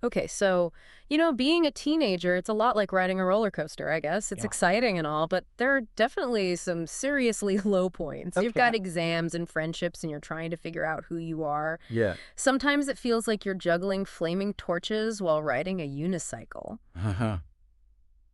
Okay, so, being a teenager, it's a lot like riding a roller coaster, I guess. It's Yeah. exciting and all, but there are definitely some seriously low points. You've Okay. got exams and friendships, and you're trying to figure out who you are. Yeah. Sometimes it feels like you're juggling flaming torches while riding a unicycle. Uh-huh.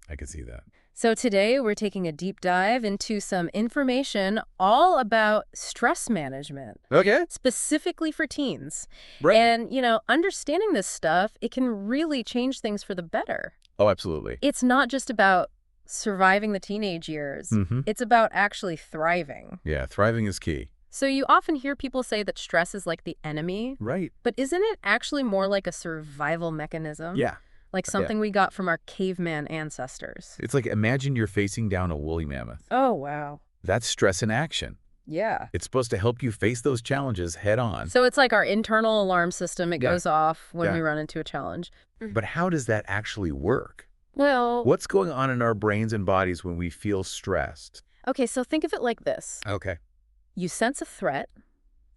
I can see that. So today we're taking a deep dive into some information all about stress management, Okay. specifically for teens. Right. And, understanding this stuff, it can really change things for the better. Oh, absolutely. It's not just about surviving the teenage years. Mm-hmm. It's about actually thriving. Yeah, thriving is key. So you often hear people say that stress is like the enemy, Right. but isn't it actually more like a survival mechanism? Yeah. Like Yeah. something we got from our caveman ancestors? It's like imagine you're facing down a woolly mammoth. Oh, wow. That's stress in action. Yeah. It's supposed to help you face those challenges head on. So it's like our internal alarm system. It Yeah. goes off when Yeah. we run into a challenge. But how does that actually work? Well, What's going on in our brains and bodies when we feel stressed? okay, so think of it like this. Okay. You sense a threat.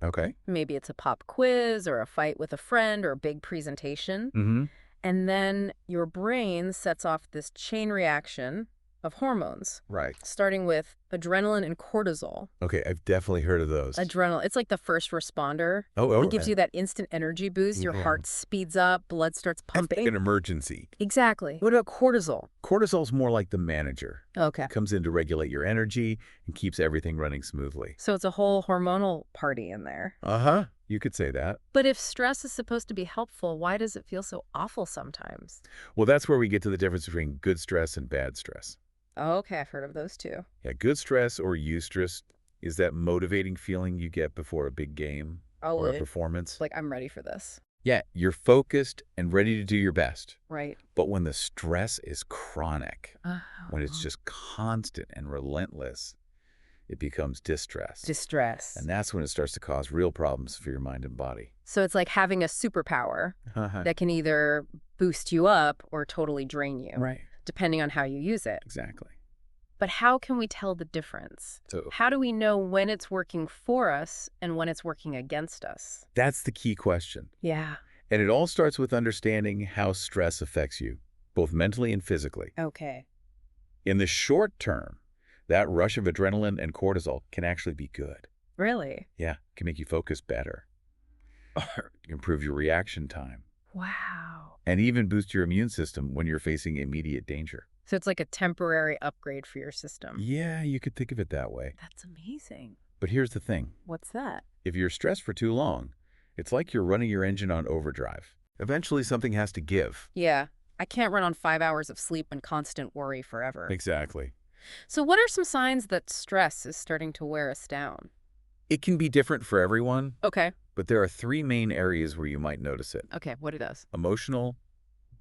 Okay. Maybe it's a pop quiz or a fight with a friend or a big presentation. Mm-hmm. And then your brain sets off this chain reaction of hormones, Right. starting with adrenaline and cortisol. Okay, I've definitely heard of those. Adrenaline, it's like the first responder. Oh, It gives you that instant energy boost. Your Yeah. heart speeds up, blood starts That's like pumping. an emergency. Exactly. What about cortisol? Cortisol's more like the manager. Okay. Comes in to regulate your energy and keeps everything running smoothly. So it's a whole hormonal party in there. Uh-huh. You could say that. But if stress is supposed to be helpful, why does it feel so awful sometimes? Well, that's where we get to the difference between good stress and bad stress. Oh, okay, I've heard of those too. Yeah, good stress or eustress is that motivating feeling you get before a big game Oh, or a performance. like I'm ready for this. Yeah, you're focused and ready to do your best. Right. But when the stress is chronic, Oh. when it's just constant and relentless, it becomes distress. Distress. And that's when it starts to cause real problems for your mind and body. So it's like having a superpower Uh-huh. that can either boost you up or totally drain you, Right. depending on how you use it. Exactly. But how can we tell the difference? So How do we know when it's working for us and when it's working against us? that's the key question. Yeah. And it all starts with understanding how stress affects you, both mentally and physically. Okay. In the short term, that rush of adrenaline and cortisol can actually be good. Really? Yeah, can make you focus better, or improve your reaction time, Wow. and even boost your immune system when you're facing immediate danger. So it's like a temporary upgrade for your system. Yeah, you could think of it that way. That's amazing. But here's the thing. What's that? If you're stressed for too long, it's like you're running your engine on overdrive. Eventually, something has to give. Yeah. I can't run on 5 hours of sleep and constant worry forever. Exactly. So what are some signs that stress is starting to wear us down? It can be different for everyone, Okay. but there are three main areas where you might notice it. Okay, what it does. Emotional,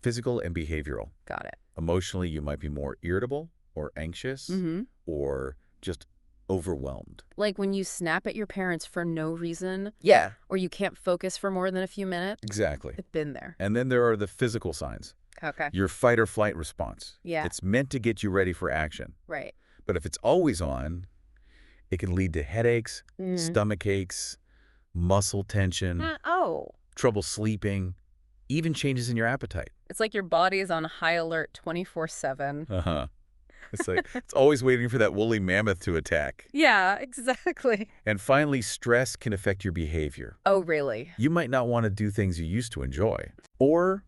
physical, and behavioral. Got it. Emotionally, you might be more irritable or anxious Mm-hmm. or just overwhelmed. Like when you snap at your parents for no reason, Yeah. or you can't focus for more than a few minutes. Exactly. I've been there. And then there are the physical signs. Okay. Your fight or flight response. Yeah. It's meant to get you ready for action. Right. But if it's always on, it can lead to headaches, Mm. stomach aches, muscle tension, Oh. trouble sleeping, even changes in your appetite. It's like your body is on high alert 24/7. Uh-huh. It's like it's always waiting for that woolly mammoth to attack. Yeah, exactly. And finally, stress can affect your behavior. Oh, really? You might not want to do things you used to enjoy. Or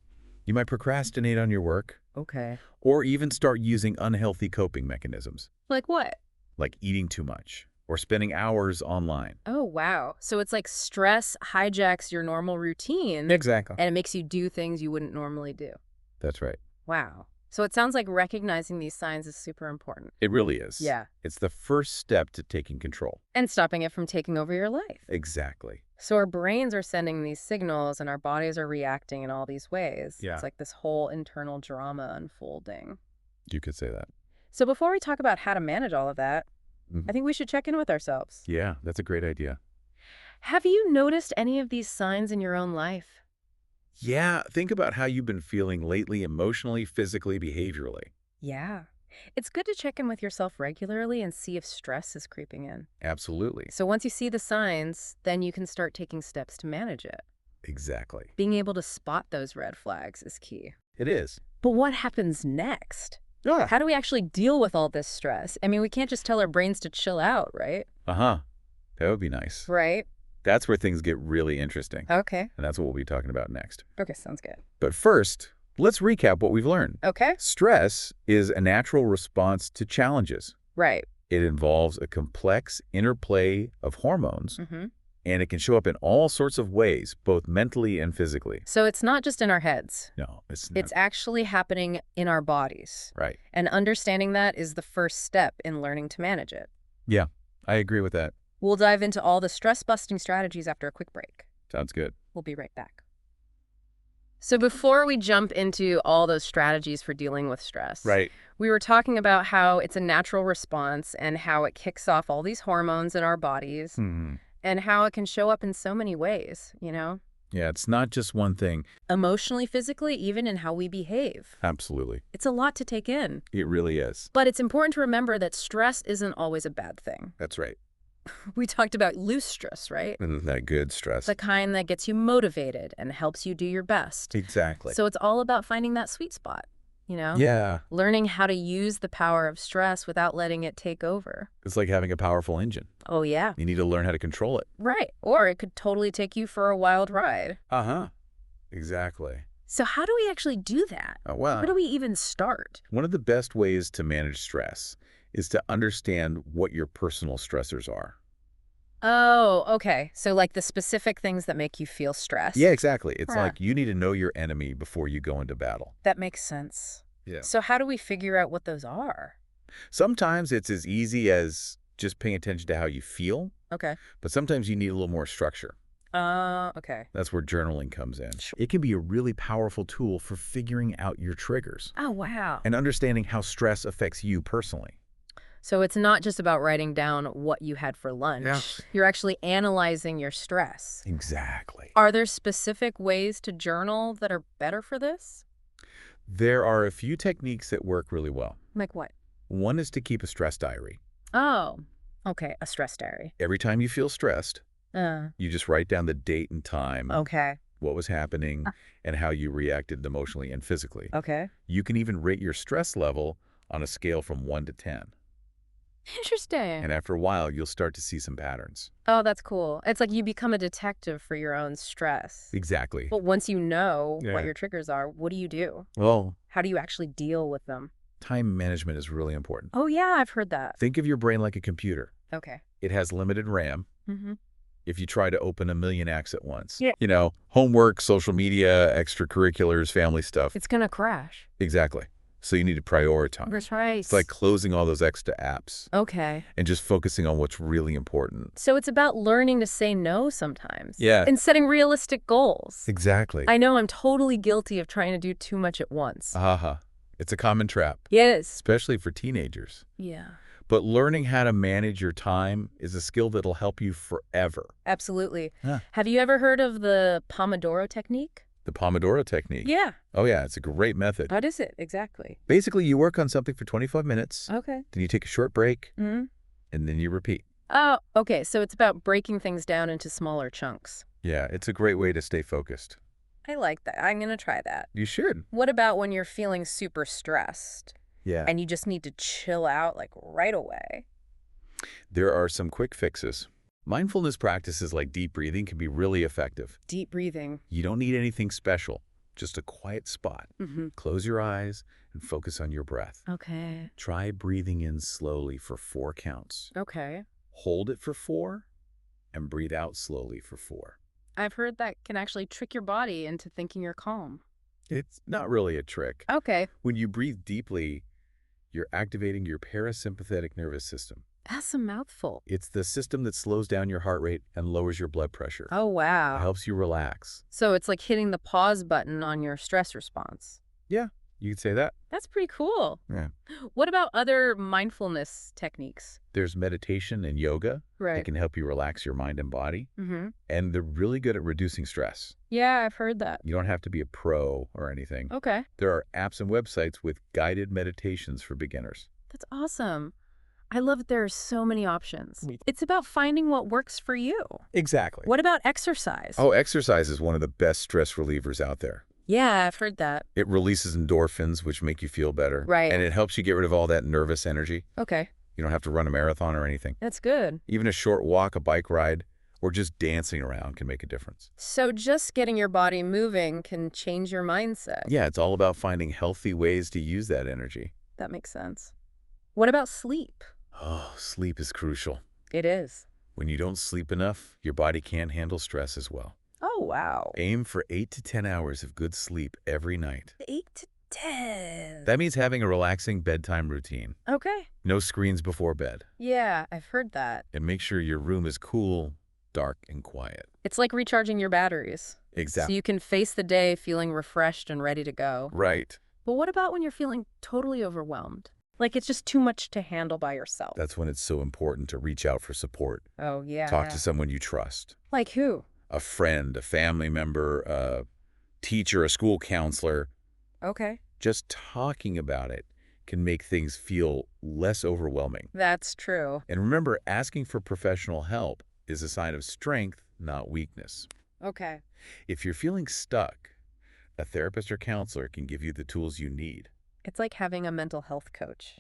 you might procrastinate on your work, Okay. or even start using unhealthy coping mechanisms, Like what? like eating too much or spending hours online. Oh, wow. So it's like stress hijacks your normal routine Exactly. and it makes you do things you wouldn't normally do. That's right. Wow. So it sounds like recognizing these signs is super important. It really is. Yeah. It's the first step to taking control. And stopping it from taking over your life. Exactly. So our brains are sending these signals and our bodies are reacting in all these ways. Yeah. It's like this whole internal drama unfolding. You could say that. So before we talk about how to manage all of that, Mhm. I think we should check in with ourselves. Yeah, that's a great idea. Have you noticed any of these signs in your own life? Yeah, think about how you've been feeling lately emotionally, physically, behaviorally. Yeah. It's good to check in with yourself regularly and see if stress is creeping in. Absolutely. So once you see the signs, then you can start taking steps to manage it. Exactly. Being able to spot those red flags is key. It is. But what happens next? Yeah. How do we actually deal with all this stress? I mean, we can't just tell our brains to chill out, right? Uh-huh. That would be nice. Right. That's where things get really interesting. Okay. And that's what we'll be talking about next. Okay, sounds good. But first, let's recap what we've learned. Okay. Stress is a natural response to challenges. Right. It involves a complex interplay of hormones, Mm-hmm. and it can show up in all sorts of ways, both mentally and physically. So it's not just in our heads. No, it's not. It's actually happening in our bodies. Right. And understanding that is the first step in learning to manage it. Yeah, I agree with that. We'll dive into all the stress-busting strategies after a quick break. Sounds good. We'll be right back. So before we jump into all those strategies for dealing with stress, Right. we were talking about how it's a natural response and how it kicks off all these hormones in our bodies and how it can show up in so many ways, you know? Yeah, it's not just one thing. Emotionally, physically, even in how we behave. Absolutely. It's a lot to take in. It really is. But it's important to remember that stress isn't always a bad thing. That's right. We talked about eustress, right? And that good stress. The kind that gets you motivated and helps you do your best. Exactly. So it's all about finding that sweet spot, you know? Yeah. Learning how to use the power of stress without letting it take over. It's like having a powerful engine. Oh, yeah. You need to learn how to control it. Right. Or it could totally take you for a wild ride. Uh-huh. Exactly. So how do we actually do that? Well, Where do we even start? one of the best ways to manage stress is to understand what your personal stressors are. Oh, okay. So like the specific things that make you feel stressed. Yeah, exactly. It's Huh. like you need to know your enemy before you go into battle. That makes sense. Yeah. So how do we figure out what those are? Sometimes it's as easy as just paying attention to how you feel, Okay. but sometimes you need a little more structure. Okay. That's where journaling comes in. Sure. It can be a really powerful tool for figuring out your triggers Oh, wow. and understanding how stress affects you personally. So it's not just about writing down what you had for lunch. Yeah. You're actually analyzing your stress. Exactly. Are there specific ways to journal that are better for this? There are a few techniques that work really well. Like what? One is to keep a stress diary. Oh, okay. A stress diary. Every time you feel stressed, Uh, you just write down the date and time, okay. what was happening, and how you reacted emotionally and physically. Okay. You can even rate your stress level on a scale from 1 to 10. Interesting. And after a while, you'll start to see some patterns. Oh, that's cool. It's like you become a detective for your own stress. Exactly. But once you know Yeah. what your triggers are, what do you do? Well, How do you actually deal with them? time management is really important. Oh, yeah, I've heard that. Think of your brain like a computer. Okay. It has limited RAM. Mm-hmm. If you try to open a million apps at once, Yeah. you know, homework, social media, extracurriculars, family stuff. It's going to crash. Exactly. So you need to prioritize. That's right. It's like closing all those extra apps Okay. and just focusing on what's really important. So it's about learning to say no sometimes. Yeah. And setting realistic goals. Exactly. I know I'm totally guilty of trying to do too much at once. Aha. It's a common trap, Yes. especially for teenagers. Yeah. But learning how to manage your time is a skill that'll help you forever. Absolutely. Yeah. Have you ever heard of the Pomodoro technique? The Pomodoro technique. Yeah. Oh, yeah. It's a great method. What is it exactly? Basically, you work on something for 25 minutes, Okay. then you take a short break, Mm-hmm. and then you repeat. Oh, okay. So it's about breaking things down into smaller chunks. Yeah, it's a great way to stay focused. I like that. I'm going to try that. You should. What about when you're feeling super stressed Yeah. and you just need to chill out like right away? There are some quick fixes. Mindfulness practices like deep breathing can be really effective. Deep breathing. You don't need anything special, just a quiet spot. Mm-hmm. Close your eyes and focus on your breath. Okay. Try breathing in slowly for 4 counts. Okay. Hold it for 4 and breathe out slowly for 4. I've heard that can actually trick your body into thinking you're calm. It's not really a trick. Okay. When you breathe deeply, you're activating your parasympathetic nervous system. That's a mouthful. It's the system that slows down your heart rate and lowers your blood pressure. Oh, It wow. helps you relax. So it's like hitting the pause button on your stress response. Yeah, you could say that. That's pretty cool. Yeah. What about other mindfulness techniques? There's meditation and yoga that Right. can help you relax your mind and body. Mm-hmm. And they're really good at reducing stress. Yeah, I've heard that. You don't have to be a pro or anything. Okay. There are apps and websites with guided meditations for beginners. That's awesome. I love that there are so many options. Me- It's about finding what works for you. Exactly. What about exercise? Oh, exercise is one of the best stress relievers out there. Yeah, I've heard that. It releases endorphins, which make you feel better. Right. And it helps you get rid of all that nervous energy. Okay, You don't have to run a marathon or anything. that's good. Even a short walk, a bike ride, or just dancing around can make a difference. So just getting your body moving can change your mindset. Yeah, it's all about finding healthy ways to use that energy. That makes sense. What about sleep? Oh, sleep is crucial. It is. When you don't sleep enough, your body can't handle stress as well. Oh, wow. Aim for 8 to 10 hours of good sleep every night. 8 to 10. That means having a relaxing bedtime routine. Okay. No screens before bed. Yeah, I've heard that. And make sure your room is cool, dark, and quiet. It's like recharging your batteries. So Exactly. you can face the day feeling refreshed and ready to go. Right. But what about when you're feeling totally overwhelmed? Like it's just too much to handle by yourself. That's when it's so important to reach out for support. Oh, yeah. Talk to someone you trust. Like who? A friend, a family member, a teacher, a school counselor. Okay. Just talking about it can make things feel less overwhelming. That's true. And remember, asking for professional help is a sign of strength, not weakness. Okay. If you're feeling stuck, a therapist or counselor can give you the tools you need. It's like having a mental health coach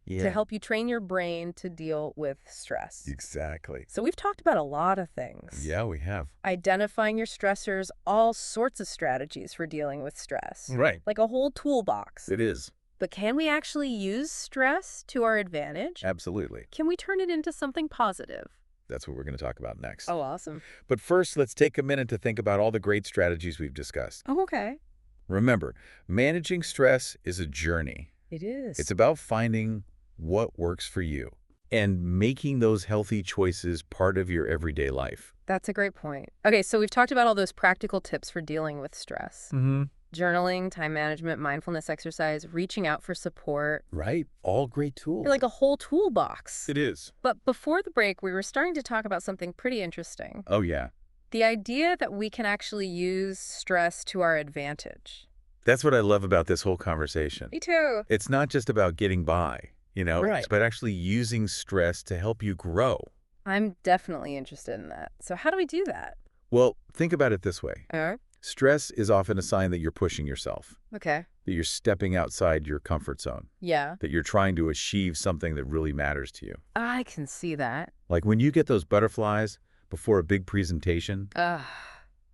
Yeah. to help you train your brain to deal with stress. Exactly. So we've talked about a lot of things. Yeah, we have. Identifying your stressors, all sorts of strategies for dealing with stress. Right. Like a whole toolbox. It is. But can we actually use stress to our advantage? Absolutely. Can we turn it into something positive? That's what we're going to talk about next. Oh, awesome. But first, let's take a minute to think about all the great strategies we've discussed. Oh, okay. Remember, managing stress is a journey. It is. It's about finding what works for you and making those healthy choices part of your everyday life. That's a great point. Okay, so we've talked about all those practical tips for dealing with stress. Mm-hmm. Journaling, time management, mindfulness exercise, reaching out for support. Right? All great tools. Like a whole toolbox. It is. But before the break, we were starting to talk about something pretty interesting. Oh, yeah. The idea that we can actually use stress to our advantage. That's what I love about this whole conversation. Me too. It's not just about getting by, Right. but actually using stress to help you grow. I'm definitely interested in that. So how do we do that? Well, think about it this way. Oh, Stress is often a sign that you're pushing yourself, okay. that you're stepping outside your comfort zone, Yeah, that you're trying to achieve something that really matters to you. I can see that. Like when you get those butterflies before a big presentation,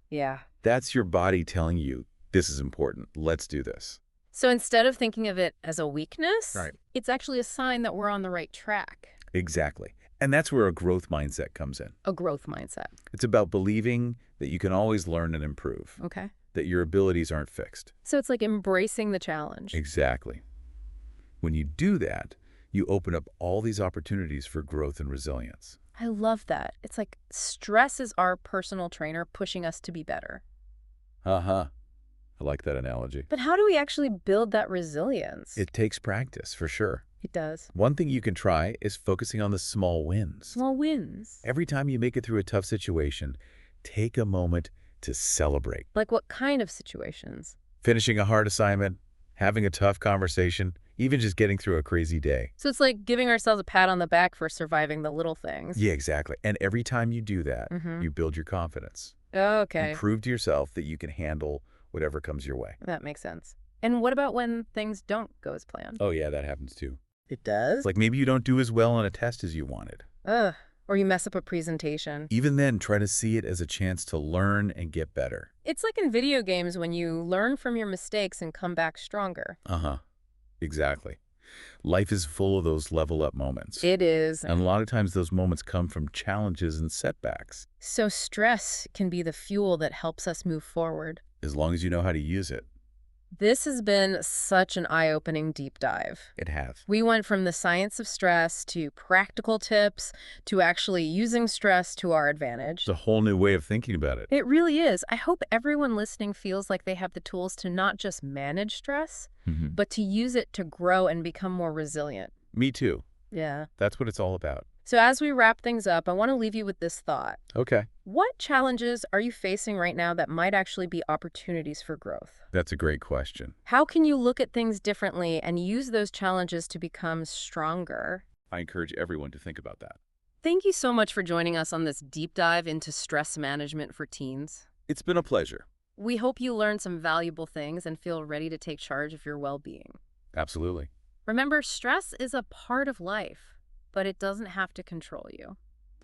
Yeah. that's your body telling you, this is important. Let's do this. So instead of thinking of it as a weakness, Right. it's actually a sign that we're on the right track. Exactly. And that's where a growth mindset comes in. A growth mindset. It's about believing that you can always learn and improve, Okay. that your abilities aren't fixed. So it's like embracing the challenge. Exactly. When you do that, you open up all these opportunities for growth and resilience. I love that. It's like stress is our personal trainer pushing us to be better. Uh-huh. I like that analogy. But how do we actually build that resilience? It takes practice, for sure. It does. One thing you can try is focusing on the small wins. Small wins. Every time you make it through a tough situation, take a moment to celebrate. Like what kind of situations? Finishing a hard assignment, having a tough conversation, even just getting through a crazy day. So it's like giving ourselves a pat on the back for surviving the little things. Yeah, exactly. And every time you do that, Mhm. you build your confidence. Okay. You prove to yourself that you can handle whatever comes your way. That makes sense. And what about when things don't go as planned? Oh, yeah, that happens too. It does? It's like maybe you don't do as well on a test as you wanted. Ugh. Or you mess up a presentation. Even then, try to see it as a chance to learn and get better. It's like in video games when you learn from your mistakes and come back stronger. Uh-huh. Exactly. Life is full of those level up moments. It is. And a lot of times those moments come from challenges and setbacks, So stress can be the fuel that helps us move forward. as long as you know how to use it. This has been such an eye-opening deep dive. It has. We went from the science of stress to practical tips to actually using stress to our advantage. It's a whole new way of thinking about it. It really is. I hope everyone listening feels like they have the tools to not just manage stress, Mhm. but to use it to grow and become more resilient. Me too. Yeah. That's what it's all about. So as we wrap things up, I want to leave you with this thought. Okay. What challenges are you facing right now that might actually be opportunities for growth? That's a great question. How can you look at things differently and use those challenges to become stronger? I encourage everyone to think about that. Thank you so much for joining us on this deep dive into stress management for teens. It's been a pleasure. We hope you learned some valuable things and feel ready to take charge of your well-being. Absolutely. Remember, stress is a part of life, but it doesn't have to control you.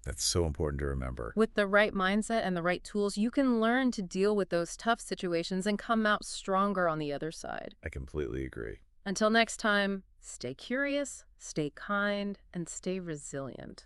That's so important to remember. With the right mindset and the right tools, you can learn to deal with those tough situations and come out stronger on the other side. I completely agree. Until next time, stay curious, stay kind, and stay resilient.